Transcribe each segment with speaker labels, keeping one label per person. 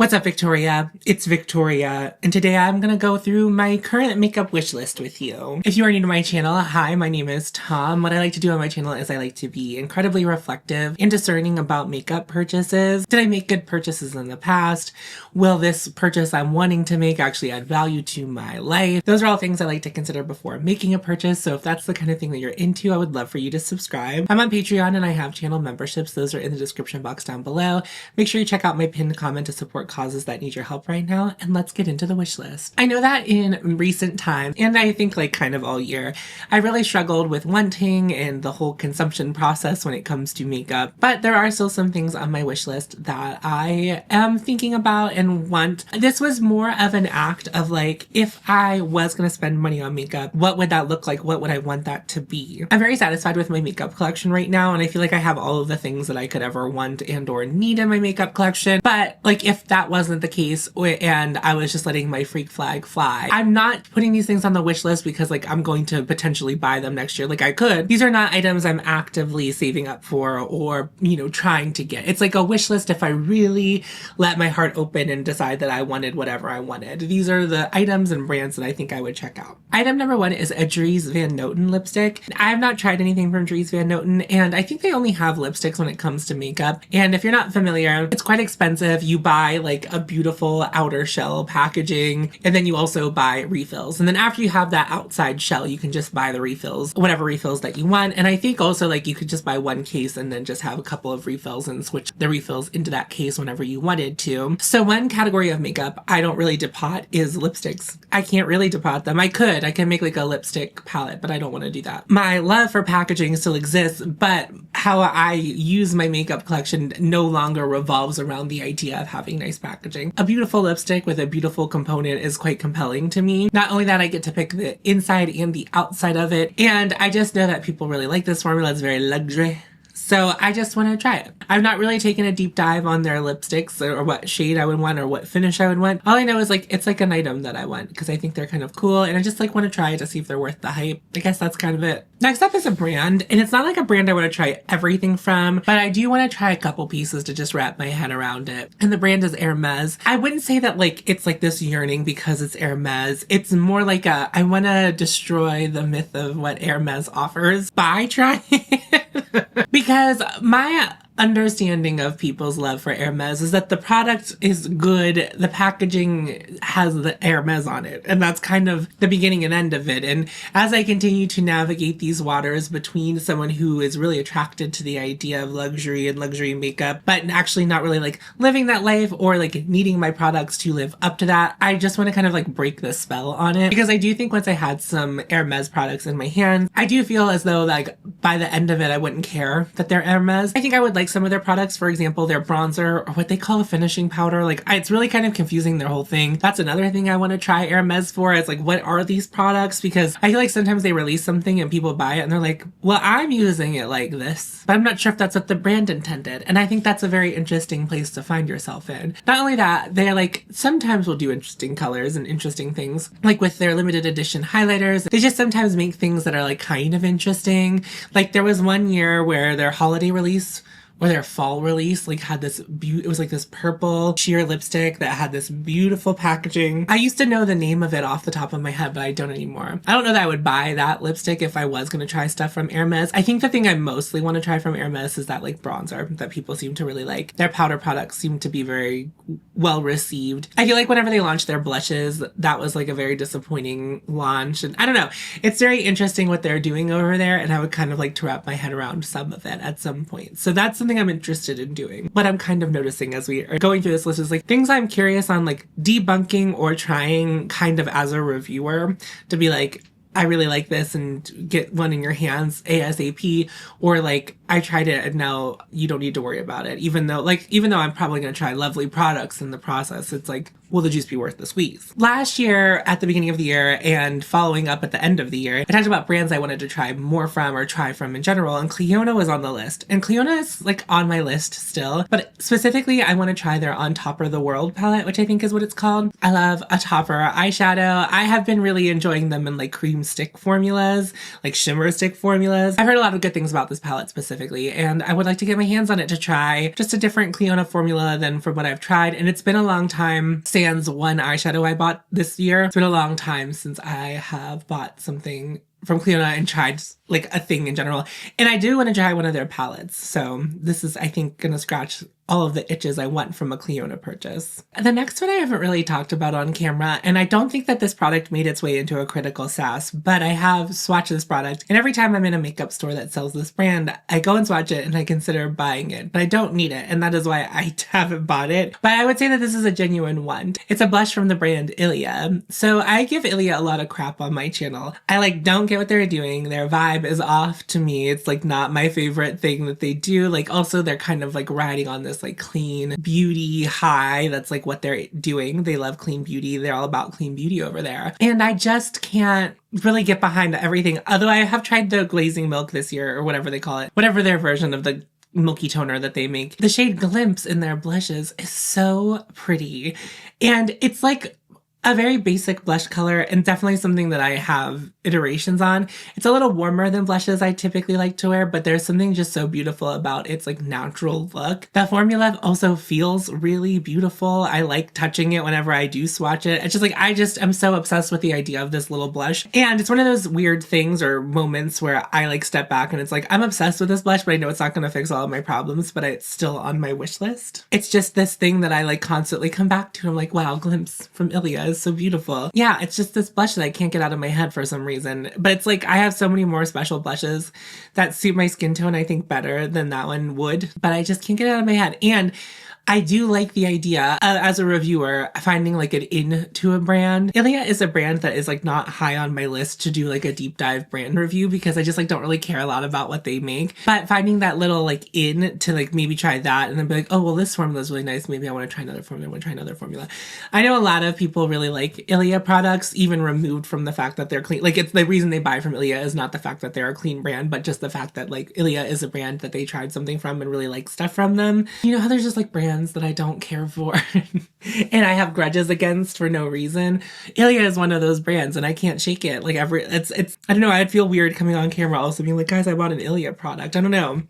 Speaker 1: What's up, Victoria? It's Victoria, and today I'm gonna go through my current makeup wish list with you. If you are new to my channel, hi, my name is Tom. What I like to do on my channel is I like to be incredibly reflective and discerning about makeup purchases. Did I make good purchases in the past? Will this purchase I'm wanting to make actually add value to my life? Those are all things I like to consider before making a purchase, so if that's the kind of thing that you're into, I would love for you to subscribe. I'm on Patreon and I have channel memberships. Those are in the description box down below. Make sure you check out my pinned comment to support causes that need your help right now, and let's get into the wish list. I know that in recent time, and I think like kind of all year, I really struggled with wanting and the whole consumption process when it comes to makeup, but there are still some things on my wish list that I am thinking about and want. This was more of an act of like, if I was going to spend money on makeup, what would that look like? What would I want that to be? I'm very satisfied with my makeup collection right now, and I feel like I have all of the things that I could ever want and or need in my makeup collection, but like if that wasn't the case and I was just letting my freak flag fly, I'm not putting these things on the wish list because like I'm going to potentially buy them next year. Like I could. These are not items I'm actively saving up for or, you know, trying to get. It's like a wish list if I really let my heart open and decide that I wanted whatever I wanted. These are the items and brands that I think I would check out. Item number one is a Dries Van Noten lipstick. I have not tried anything from Dries Van Noten, and I think they only have lipsticks when it comes to makeup. And if you're not familiar, it's quite expensive. You buy like a beautiful outer shell packaging, and then you also buy refills. And then after you have that outside shell, you can just buy the refills, whatever refills that you want. And I think also like you could just buy one case and then just have a couple of refills and switch the refills into that case whenever you wanted to. So one category of makeup I don't really depot is lipsticks. I can't really depot them. I can make like a lipstick palette, but I don't want to do that. My love for packaging still exists, but how I use my makeup collection no longer revolves around the idea of having nice packaging. A beautiful lipstick with a beautiful component is quite compelling to me. Not only that, I get to pick the inside and the outside of it, and I just know that people really like this formula. It's very luxury. So I just want to try it. I've not really taken a deep dive on their lipsticks or what shade I would want or what finish I would want. All I know is like, it's like an item that I want because I think they're kind of cool and I just like want to try it to see if they're worth the hype. I guess that's kind of it. Next up is a brand, and it's not like a brand I want to try everything from, but I do want to try a couple pieces to just wrap my head around it. And the brand is hermes. I wouldn't say that like it's like this yearning because it's hermes. It's more like I want to destroy the myth of what hermes offers by trying it. Because my understanding of people's love for hermes is that the product is good, the packaging has the hermes on it, and that's kind of the beginning and end of it. And as I continue to navigate these waters between someone who is really attracted to the idea of luxury and luxury makeup, but actually not really like living that life or like needing my products to live up to that, I just want to kind of like break the spell on it. Because I do think once I had some hermes products in my hands, I do feel as though like by the end of it, I wouldn't care that they're hermes. I think I would like some of their products, for example, their bronzer or what they call a finishing powder. Like it's really kind of confusing, their whole thing. That's another thing I want to try hermes for. It's like, what are these products? Because I feel like sometimes they release something and people buy it and they're like, well, I'm using it like this, but I'm not sure if that's what the brand intended. And I think that's a very interesting place to find yourself in. Not only that, they're like, sometimes will do interesting colors and interesting things. Like with their limited edition highlighters, they just sometimes make things that are like kind of interesting. Like there was one year where their holiday release or their fall release like had this it was like this purple sheer lipstick that had this beautiful packaging. I used to know the name of it off the top of my head, but I don't anymore. I don't know that I would buy that lipstick if I was going to try stuff from hermes. I think the thing I mostly want to try from hermes is that like bronzer that people seem to really like. Their powder products seem to be very well received. I feel like whenever they launched their blushes, that was like a very disappointing launch, and I don't know. It's very interesting what they're doing over there, and I would kind of like to wrap my head around some of it at some point. So that's something I'm interested in doing. What I'm kind of noticing as we are going through this list is like things I'm curious on like debunking or trying kind of as a reviewer to be like, I really like this and get one in your hands ASAP, or like I tried it and now you don't need to worry about it. Even though I'm probably going to try lovely products in the process, it's like, will the juice be worth the squeeze? Last year at the beginning of the year and following up at the end of the year, I talked about brands I wanted to try more from or try from in general, and Clionadh was on the list. And Clionadh is like on my list still, but specifically I want to try their On Topper the World palette, which I think is what it's called. I love a topper eyeshadow. I have been really enjoying them in like cream stick formulas, like shimmer stick formulas. I've heard a lot of good things about this palette specifically. specifically, and I would like to get my hands on it to try just a different Clionadh formula than from what I've tried. And it's been a long time, sans one eyeshadow I bought this year. It's been a long time since I have bought something from Clionadh and tried like a thing in general. And I do want to try one of their palettes. So this is, I think, gonna scratch all of the itches I want from a Clionadh purchase. The next one I haven't really talked about on camera, and I don't think that this product made its way into a critical sass, but I have swatched this product, and every time I'm in a makeup store that sells this brand, I go and swatch it and I consider buying it, but I don't need it, and that is why I haven't bought it. But I would say that this is a genuine one. It's a blush from the brand Ilia. So I give Ilia a lot of crap on my channel. I like don't get what they're doing. Their vibe is off to me. It's like not my favorite thing that they do. Like also they're kind of like riding on this like clean beauty high. That's like what they're doing. They love clean beauty. They're all about clean beauty over there. And I just can't really get behind everything. Although I have tried the glazing milk this year, or whatever they call it, whatever their version of the milky toner that they make. The shade Glimpse in their blushes is so pretty. And it's like a very basic blush color, and definitely something that I have iterations on. It's a little warmer than blushes I typically like to wear, but there's something just so beautiful about its like natural look. The formula also feels really beautiful. I like touching it whenever I do swatch it. It's just like, I'm so obsessed with the idea of this little blush. And it's one of those weird things or moments where I like step back and it's like, I'm obsessed with this blush, but I know it's not gonna fix all of my problems, but it's still on my wish list. It's just this thing that I like constantly come back to. I'm like, wow, Glimpse from Ilia is so beautiful. Yeah, it's just this blush that I can't get out of my head for some reason. But it's like I have so many more special blushes that suit my skin tone, I think, better than that one would. But I just can't get it out of my head. And I do like the idea as a reviewer finding like an in to a brand. Ilia is a brand that is like not high on my list to do like a deep dive brand review because I just like don't really care a lot about what they make. But finding that little like in to like maybe try that and then be like, oh well, this formula is really nice. Maybe I want to try another formula. I want to try another formula. I know a lot of people really like Ilia products, even removed from the fact that they're clean. Like it's the reason they buy from Ilia is not the fact that they're a clean brand, but just the fact that like Ilia is a brand that they tried something from and really like stuff from them. You know how there's just like brands that I don't care for and I have grudges against for no reason. Ilia is one of those brands and I can't shake it. Like it's I don't know, I'd feel weird coming on camera also being like, guys, I bought an Ilia product. I don't know.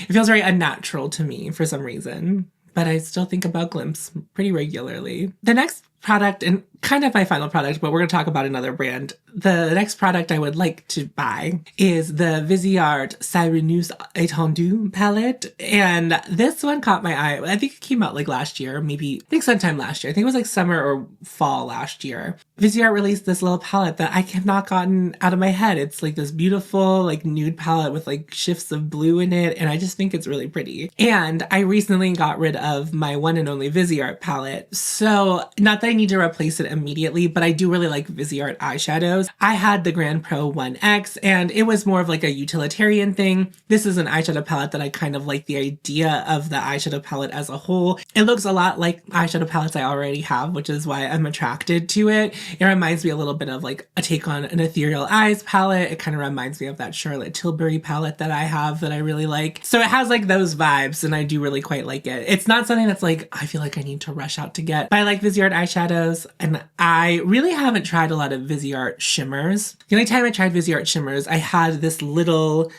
Speaker 1: It feels very unnatural to me for some reason, but I still think about Glimpse pretty regularly. The next product, and kind of my final product, but we're going to talk about another brand. The next product I would like to buy is the Viseart Sireneuse Etendue palette. And this one caught my eye. I think it came out like last year, maybe, I think sometime last year. I think it was like summer or fall last year. Viseart released this little palette that I have not gotten out of my head. It's like this beautiful like nude palette with like shifts of blue in it. And I just think it's really pretty. And I recently got rid of my one and only Viseart palette. So not that I need to replace it immediately, but I do really like Viseart eyeshadows. I had the Grand Pro 1X and it was more of like a utilitarian thing. This is an eyeshadow palette that I kind of like the idea of the eyeshadow palette as a whole. It looks a lot like eyeshadow palettes I already have, which is why I'm attracted to it. It reminds me a little bit of like a take on an Ethereal Eyes palette. It kind of reminds me of that Charlotte Tilbury palette that I have that I really like. So it has like those vibes and I do really quite like it. It's not something that's like, I feel like I need to rush out to get, but I like Viseart eyeshadows and I really haven't tried a lot of Viseart shimmers. The only time I tried Viseart shimmers, I had this little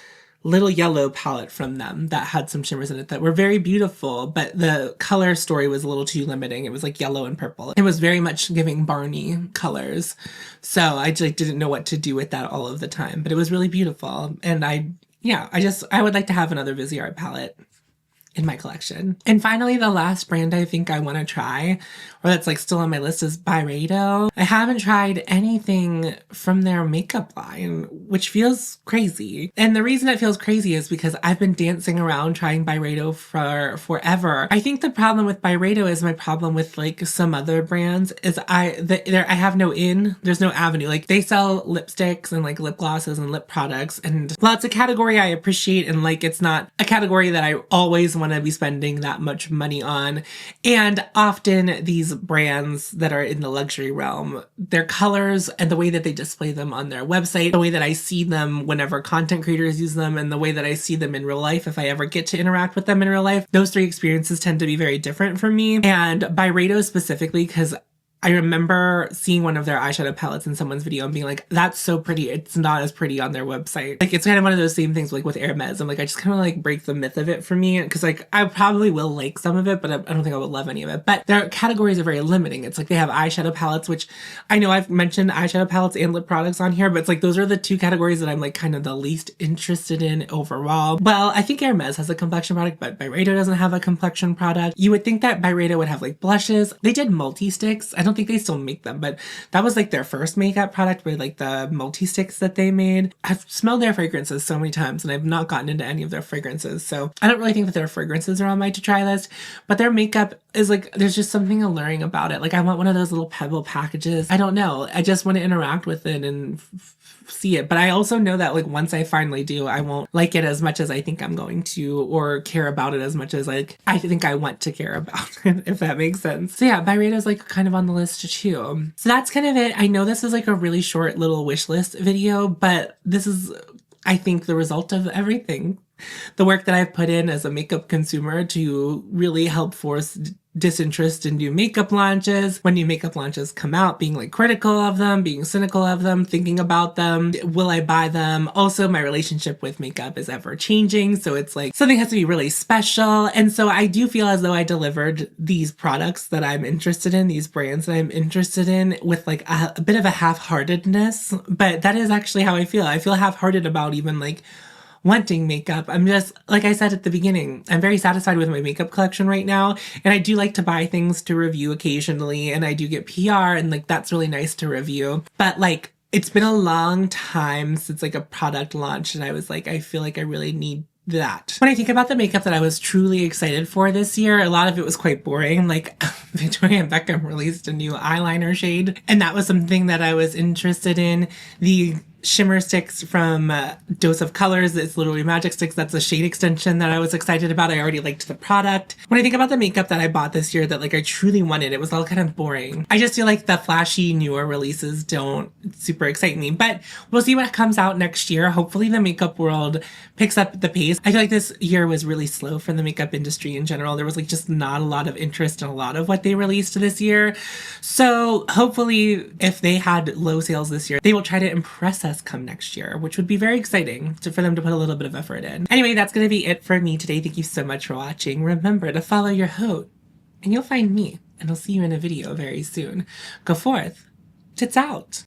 Speaker 1: yellow palette from them that had some shimmers in it that were very beautiful, but the color story was a little too limiting. It was like yellow and purple. It was very much giving Barney colors. So I just didn't know what to do with that all of the time, but it was really beautiful. And I would like to have another Viseart palette in my collection. And finally, the last brand I think I want to try, or that's like still on my list, is Byredo. I haven't tried anything from their makeup line, which feels crazy. And the reason it feels crazy is because I've been dancing around trying Byredo for forever. I think the problem with Byredo is my problem with like some other brands is I have there's no avenue. Like they sell lipsticks and like lip glosses and lip products, and while it's a category I appreciate and like it's not a category that I always want to be spending that much money on. And often these brands that are in the luxury realm, their colors and the way that they display them on their website, the way that I see them whenever content creators use them, and the way that I see them in real life if I ever get to interact with them in real life, those three experiences tend to be very different for me. And Byredo specifically, because I remember seeing one of their eyeshadow palettes in someone's video and being like, that's so pretty. It's not as pretty on their website. Like, it's kind of one of those same things like with hermes. I'm like, I just kind of like break the myth of it for me. Cause like, I probably will like some of it, but I don't think I would love any of it. But their categories are very limiting. It's like they have eyeshadow palettes, which I know I've mentioned eyeshadow palettes and lip products on here, but it's like, those are the two categories that I'm like kind of the least interested in overall. Well, I think hermes has a complexion product, but Byredo doesn't have a complexion product. You would think that Byredo would have like blushes. They did multi-sticks. I don't think they still make them, but that was like their first makeup product with like the multi-sticks that they made. I've smelled their fragrances so many times and I've not gotten into any of their fragrances. So I don't really think that their fragrances are on my to try list, but their makeup is like, there's just something alluring about it. Like I want one of those little pebble packages. I don't know. I just want to interact with it and see it. But I also know that like once I finally do, I won't like it as much as I think I'm going to, or care about it as much as like I think I want to care about it, if that makes sense. So yeah, Byredo is like kind of on the list too. So that's kind of it. I know this is like a really short little wish list video, but this is, I think, the result of everything. The work that I've put in as a makeup consumer to really help force disinterest in new makeup launches. When new makeup launches come out, being like critical of them, being cynical of them, thinking about them. Will I buy them? Also, my relationship with makeup is ever changing. So it's like something has to be really special. And so I do feel as though I delivered these products that I'm interested in, these brands that I'm interested in with like a bit of a half-heartedness. But that is actually how I feel. I feel half-hearted about even like wanting makeup. I'm just, like I said at the beginning, I'm very satisfied with my makeup collection right now. And I do like to buy things to review occasionally. And I do get PR and like, that's really nice to review. But like, it's been a long time since like a product launched. And I was like, I feel like I really need that. When I think about the makeup that I was truly excited for this year, a lot of it was quite boring. Like Victoria Beckham released a new eyeliner shade, and that was something that I was interested in. The shimmer sticks from Dose of Colors, it's literally magic sticks. That's a shade extension that I was excited about. I already liked the product. When I think about the makeup that I bought this year that like I truly wanted, it was all kind of boring. I just feel like the flashy newer releases don't super excite me, but we'll see what comes out next year. Hopefully the makeup world picks up the pace. I feel like this year was really slow for the makeup industry in general. There was like just not a lot of interest in a lot of what they released this year. So hopefully if they had low sales this year, they will try to impress us come next year, which would be very exciting for them to put a little bit of effort in. Anyway, that's going to be it for me today. Thank you so much for watching. Remember to follow your haute and you'll find me, and I'll see you in a video very soon. Go forth. Tits out.